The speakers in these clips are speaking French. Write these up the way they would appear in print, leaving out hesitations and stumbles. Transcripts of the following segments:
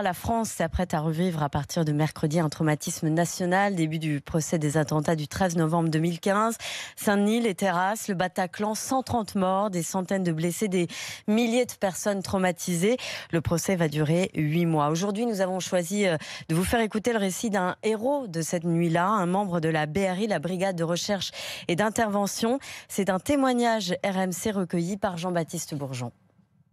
La France s'apprête à revivre à partir de mercredi un traumatisme national, début du procès des attentats du 13 novembre 2015. Saint-Denis, les terrasses, le Bataclan, 130 morts, des centaines de blessés, des milliers de personnes traumatisées. Le procès va durer 8 mois. Aujourd'hui, nous avons choisi de vous faire écouter le récit d'un héros de cette nuit-là, un membre de la BRI, la Brigade de recherche et d'intervention. C'est un témoignage RMC recueilli par Jean-Baptiste Bourgeon.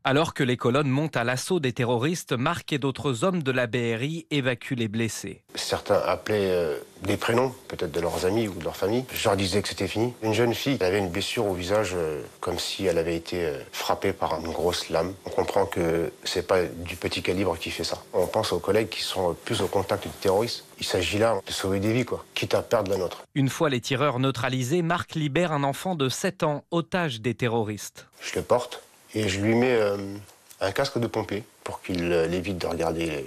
Alors que les colonnes montent à l'assaut des terroristes, Marc et d'autres hommes de la BRI évacuent les blessés. Certains appelaient des prénoms, peut-être de leurs amis ou de leur famille. Je leur disais que c'était fini. Une jeune fille elle avait une blessure au visage comme si elle avait été frappée par une grosse lame. On comprend que c'est pas du petit calibre qui fait ça. On pense aux collègues qui sont plus au contact du terroriste. Il s'agit là de sauver des vies, quitte à perdre la nôtre. Une fois les tireurs neutralisés, Marc libère un enfant de 7 ans, otage des terroristes. Je le porte et je lui mets un casque de pompier pour qu'il évite de regarder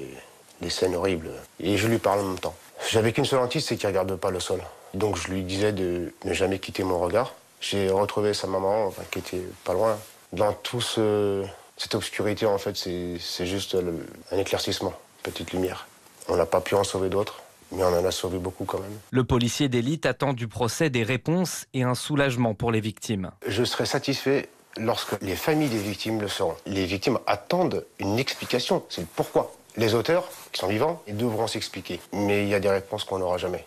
les scènes horribles. Et je lui parle en même temps. J'avais qu'une seule hantise, c'est qu'il ne regarde pas le sol. Donc je lui disais de ne jamais quitter mon regard. J'ai retrouvé sa maman, qui était pas loin. Dans toute cette obscurité, en fait, c'est juste un éclaircissement, une petite lumière. On n'a pas pu en sauver d'autres, mais on en a sauvé beaucoup quand même. Le policier d'élite attend du procès des réponses et un soulagement pour les victimes. Je serai satisfait lorsque les familles des victimes le seront. Les victimes attendent une explication, c'est le pourquoi. Les auteurs, qui sont vivants, ils devront s'expliquer. Mais il y a des réponses qu'on n'aura jamais.